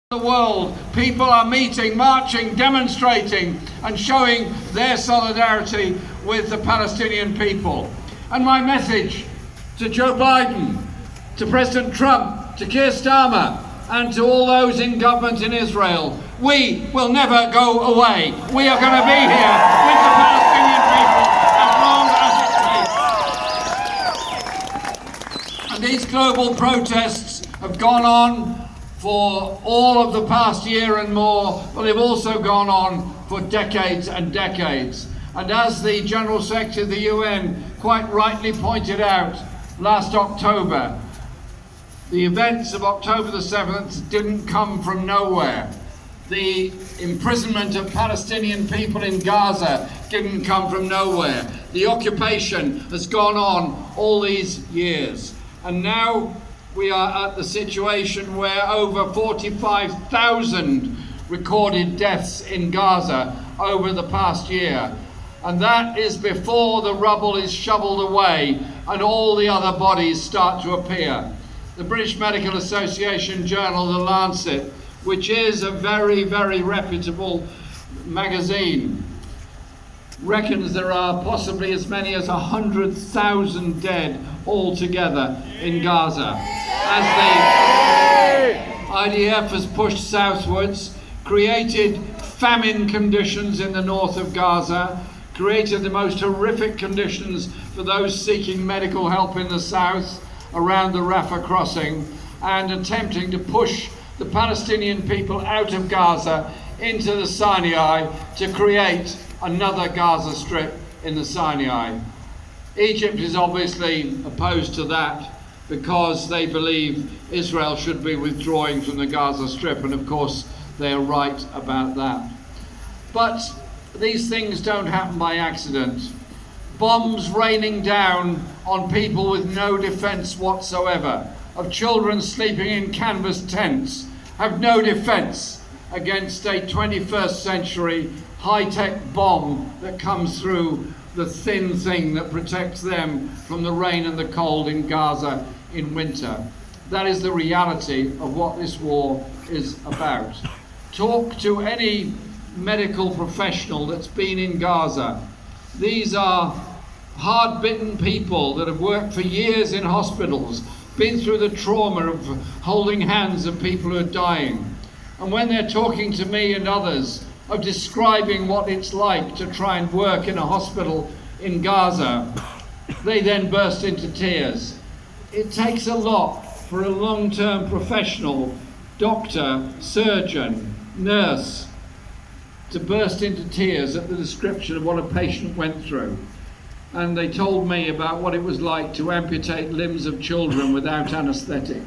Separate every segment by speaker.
Speaker 1: The world, people are meeting, marching, demonstrating and showing their solidarity with the Palestinian people. And my message to Joe Biden, to President Trump, to Keir Starmer and to all those in government in Israel: we will never go away. We are going to be here with the Palestinian people as long as it takes. And these global protests have gone on for all of the past year and more, but they've also gone on for decades and decades. And as the General Secretary of the UN quite rightly pointed out last October, the events of October the 7th didn't come from nowhere. The imprisonment of Palestinian people in Gaza didn't come from nowhere. The occupation has gone on all these years. And now we are at the situation where over 45,000 recorded deaths in Gaza over the past year. And that is before the rubble is shoveled away and all the other bodies start to appear. The British Medical Association journal, The Lancet, which is a very, very reputable magazine, reckons there are possibly as many as 100,000 dead altogether in Gaza, as the IDF has pushed southwards, created famine conditions in the north of Gaza, created the most horrific conditions for those seeking medical help in the south around the Rafah crossing, and attempting to push the Palestinian people out of Gaza into the Sinai to create another Gaza Strip in the Sinai. Egypt is obviously opposed to that because they believe Israel should be withdrawing from the Gaza Strip, and of course they are right about that. But these things don't happen by accident. Bombs raining down on people with no defense whatsoever, of children sleeping in canvas tents, have no defense against a 21st century high-tech bomb that comes through the thin thing that protects them from the rain and the cold in Gaza in winter. That is the reality of what this war is about. Talk to any medical professional that's been in Gaza. These are hard-bitten people that have worked for years in hospitals, been through the trauma of holding hands of people who are dying. And when they're talking to me and others of describing what it's like to try and work in a hospital in Gaza, they then burst into tears. It takes a lot for a long-term professional, doctor, surgeon, nurse, to burst into tears at the description of what a patient went through. And they told me about what it was like to amputate limbs of children without anaesthetic,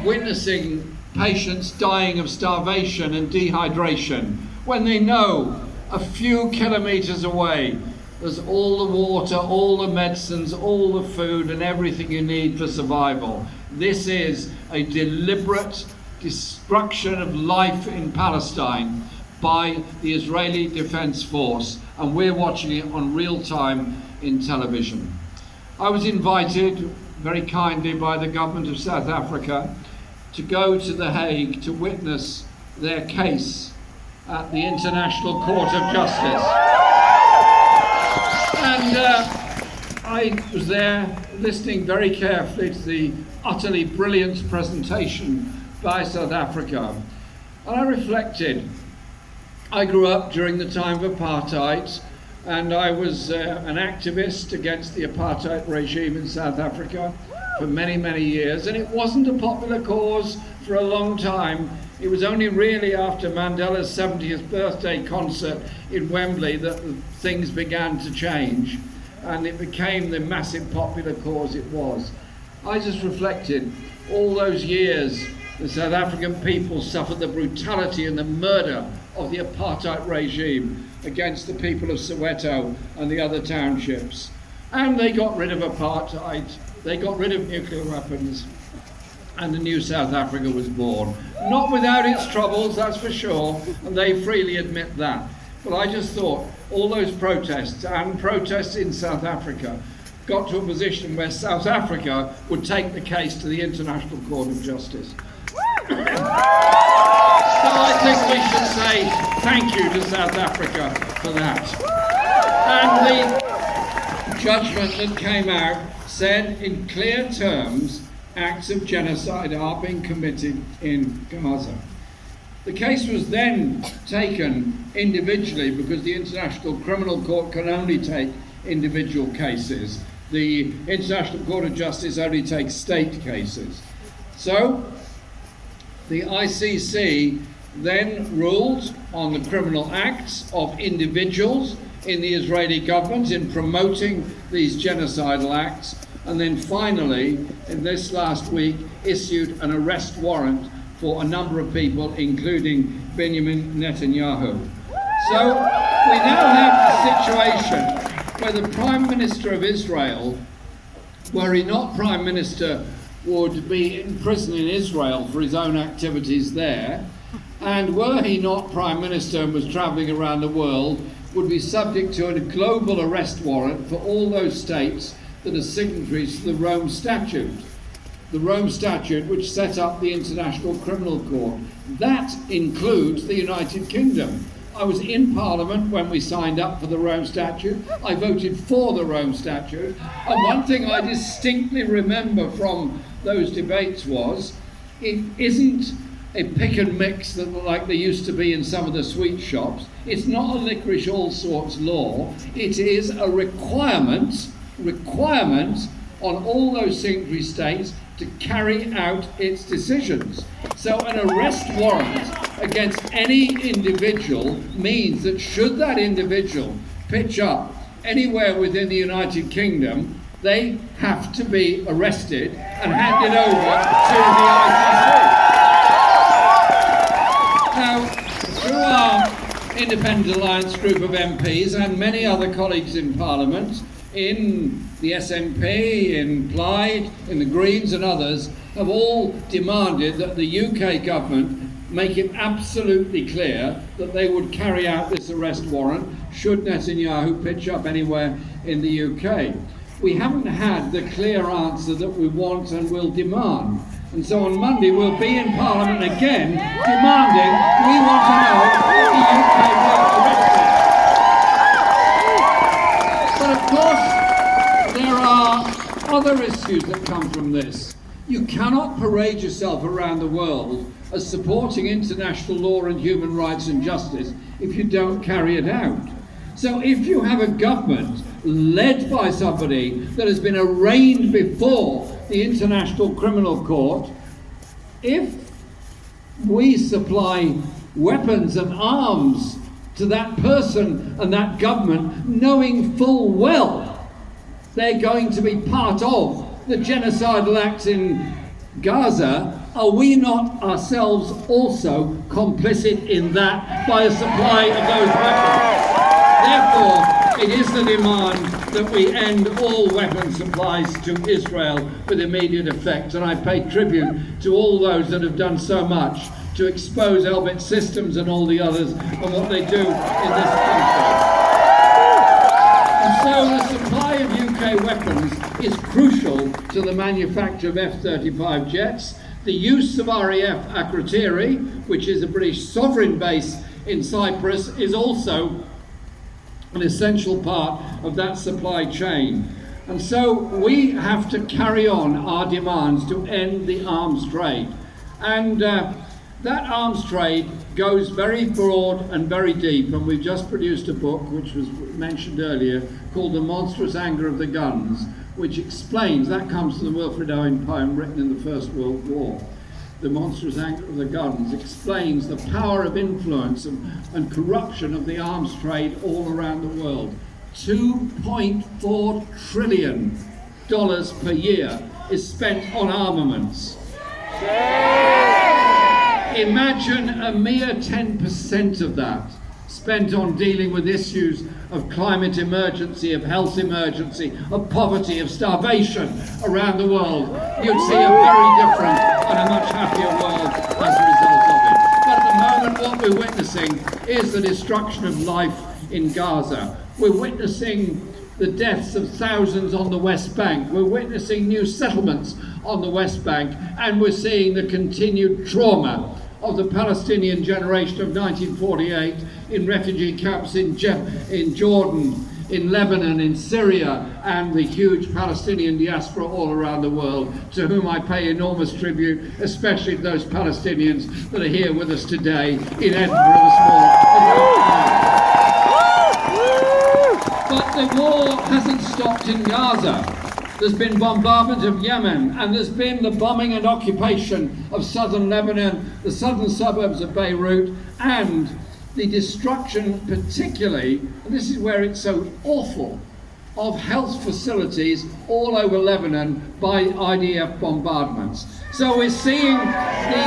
Speaker 1: witnessing patients dying of starvation and dehydration when they know a few kilometers away there's all the water, all the medicines, all the food and everything you need for survival. This is a deliberate destruction of life in Palestine by the Israeli Defense Force, and we're watching it on real time in television. I was invited very kindly by the government of South Africa to go to The Hague to witness their case at the International Court of Justice. And I was there listening very carefully to the utterly brilliant presentation by South Africa. And I reflected. I grew up during the time of apartheid, and I was an activist against the apartheid regime in South Africa for many, many years, and it wasn't a popular cause for a long time. It was only really after Mandela's 70th birthday concert in Wembley that things began to change, and it became the massive popular cause it was. I just reflected, all those years the South African people suffered the brutality and the murder of the apartheid regime against the people of Soweto and the other townships. And they got rid of apartheid, they got rid of nuclear weapons, and a new South Africa was born. Not without its troubles, that's for sure, and they freely admit that. But I just thought, all those protests, and protests in South Africa, got to a position where South Africa would take the case to the International Court of Justice. So I think we should say thank you to South Africa for that. And the judgment that came out said in clear terms acts of genocide are being committed in Gaza. The case was then taken individually because the International Criminal Court can only take individual cases. The International Court of Justice only takes state cases. So the ICC then ruled on the criminal acts of individuals in the Israeli government in promoting these genocidal acts, and then finally, in this last week, issued an arrest warrant for a number of people, including Benjamin Netanyahu. So we now have a situation where the Prime Minister of Israel, were he not Prime Minister, would be in prison in Israel for his own activities there, and were he not Prime Minister and was travelling around the world, would be subject to a global arrest warrant for all those states that are signatories to the Rome Statute. The Rome Statute, which set up the International Criminal Court. That includes the United Kingdom. I was in Parliament when we signed up for the Rome Statute. I voted for the Rome Statute. And one thing I distinctly remember from those debates was, it isn't a pick and mix that like there used to be in some of the sweet shops. It's not a licorice all sorts law. It is a requirement on all those signatory states to carry out its decisions. So an arrest warrant against any individual means that should that individual pitch up anywhere within the United Kingdom, they have to be arrested and handed over to the ICC. Now, through our Independent Alliance group of MPs and many other colleagues in Parliament, in the SNP, in Plaid, in the Greens and others, have all demanded that the UK government make it absolutely clear that they would carry out this arrest warrant should Netanyahu pitch up anywhere in the UK. We haven't had the clear answer that we want and will demand. And so on Monday we'll be in Parliament again demanding we want to know if the UK will arrest him. But of course, there are other issues that come from this. You cannot parade yourself around the world as supporting international law and human rights and justice if you don't carry it out. So if you have a government led by somebody that has been arraigned before the International Criminal Court, if we supply weapons and arms to that person and that government, knowing full well they're going to be part of the genocidal acts in Gaza, are we not ourselves also complicit in that by a supply of those weapons? Therefore, it is the demand that we end all weapon supplies to Israel with immediate effect, and I pay tribute to all those that have done so much to expose Elbit Systems and all the others and what they do in this country. And so the supply of UK weapons is crucial to the manufacture of F-35 jets. The use of RAF Akrotiri, which is a British sovereign base in Cyprus, is also an essential part of that supply chain. And so we have to carry on our demands to end the arms trade. And that arms trade goes very broad and very deep, and we've just produced a book, which was mentioned earlier, called The Monstrous Anger of the Guns, which explains, that comes from the Wilfred Owen poem written in the First World War. The Monstrous Anger of the Guns explains the power of influence and corruption of the arms trade all around the world. $2.4 trillion per year is spent on armaments. Imagine a mere 10% of that spent on dealing with issues of climate emergency, of health emergency, of poverty, of starvation around the world. You'd see a very different and a much happier world as a result of it. But at the moment, what we're witnessing is the destruction of life in Gaza. We're witnessing the deaths of thousands on the West Bank. We're witnessing new settlements on the West Bank, and we're seeing the continued trauma of the Palestinian generation of 1948 in refugee camps in Jordan, in Lebanon, in Syria, and the huge Palestinian diaspora all around the world, to whom I pay enormous tribute, especially those Palestinians that are here with us today in Edinburgh this morning. But the war hasn't stopped in Gaza. There's been bombardment of Yemen, and there's been the bombing and occupation of southern Lebanon, the southern suburbs of Beirut, and the destruction particularly, and this is where it's so awful, of health facilities all over Lebanon by IDF bombardments. So we're seeing the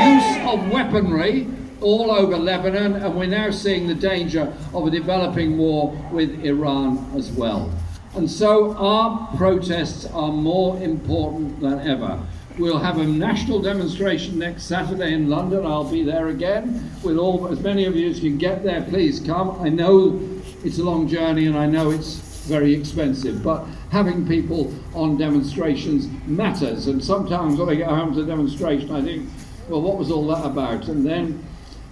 Speaker 1: use of weaponry all over Lebanon, and we're now seeing the danger of a developing war with Iran as well. And so our protests are more important than ever. We'll have a national demonstration next Saturday in London. I'll be there again. With as many of you as can get there, please come. I know it's a long journey and I know it's very expensive, but having people on demonstrations matters. And sometimes when I get home to a demonstration, I think, well, what was all that about? And then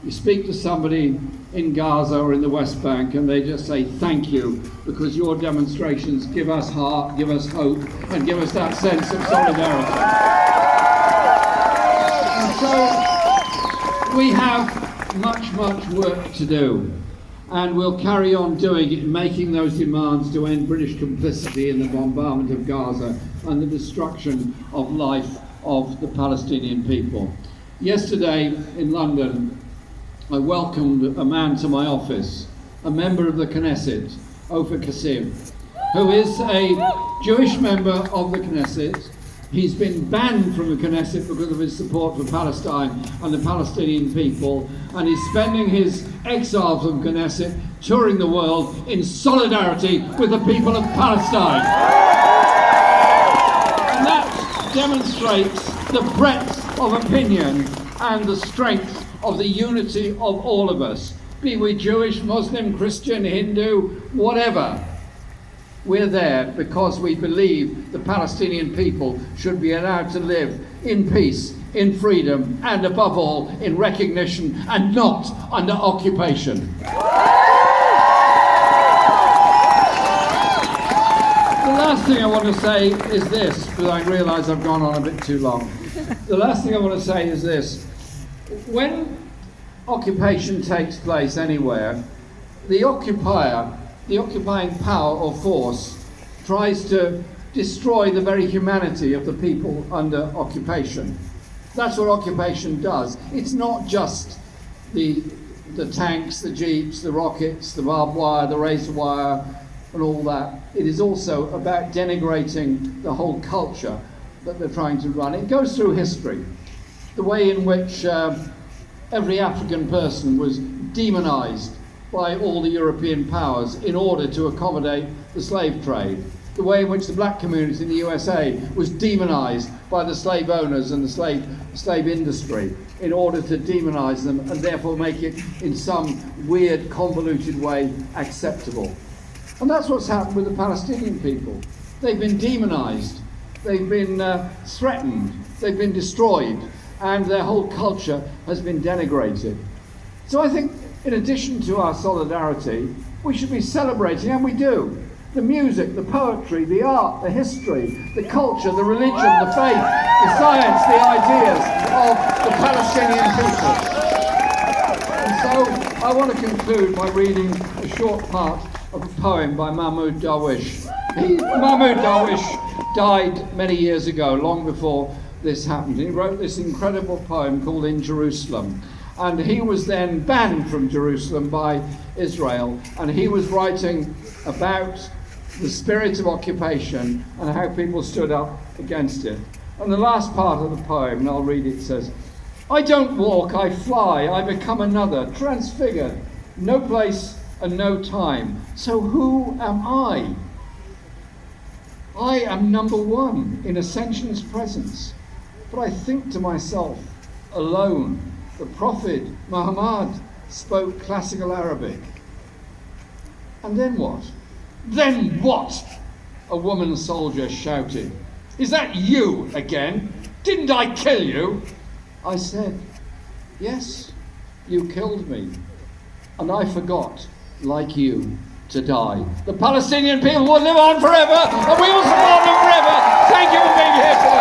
Speaker 1: you speak to somebody in Gaza or in the West Bank and they just say thank you, because your demonstrations give us heart, give us hope, and give us that sense of solidarity. And so we have much work to do, and we'll carry on doing it, making those demands to end British complicity in the bombardment of Gaza and the destruction of life of the Palestinian people. Yesterday in London, I welcomed a man to my office, a member of the Knesset, Ofer Kassim, who is a Jewish member of the Knesset. He's been banned from the Knesset because of his support for Palestine and the Palestinian people, and he's spending his exile from Knesset touring the world in solidarity with the people of Palestine. And that demonstrates the breadth of opinion and the strength of the unity of all of us, be we Jewish, Muslim, Christian, Hindu, whatever. We're there because we believe the Palestinian people should be allowed to live in peace, in freedom, and above all, in recognition and not under occupation. The last thing I want to say is this, because I realise I've gone on a bit too long. The last thing I want to say is this. When occupation takes place anywhere, the occupying power or force tries to destroy the very humanity of the people under occupation. That's what occupation does. It's not just the tanks, the jeeps, the rockets, the barbed wire, the razor wire, and all that. It is also about denigrating the whole culture that they're trying to run. It goes through history. The way in which every African person was demonized by all the European powers in order to accommodate the slave trade. The way in which the black community in the USA was demonized by the slave owners and the slave industry in order to demonize them and therefore make it in some weird, convoluted way acceptable. And that's what's happened with the Palestinian people. They've been demonized, they've been threatened, they've been destroyed, and their whole culture has been denigrated. So I think, in addition to our solidarity, we should be celebrating, and we do, the music, the poetry, the art, the history, the culture, the religion, the faith, the science, the ideas of the Palestinian people. And so I want to conclude by reading a short part of a poem by Mahmoud Darwish. Mahmoud Darwish died many years ago, long before this happened. He wrote this incredible poem called In Jerusalem, and he was then banned from Jerusalem by Israel, and he was writing about the spirit of occupation and how people stood up against it. And the last part of the poem, and I'll read it, says, I don't walk, I fly, I become another, transfigured, no place and no time. So who am I? I am number one in Ascension's presence. But I think to myself, alone, the Prophet Muhammad spoke classical Arabic. And then what? Then what? A woman soldier shouted. Is that you again? Didn't I kill you? I said, yes, you killed me. And I forgot, like you, to die. The Palestinian people will live on forever, and we will support them forever. Thank you for being here today.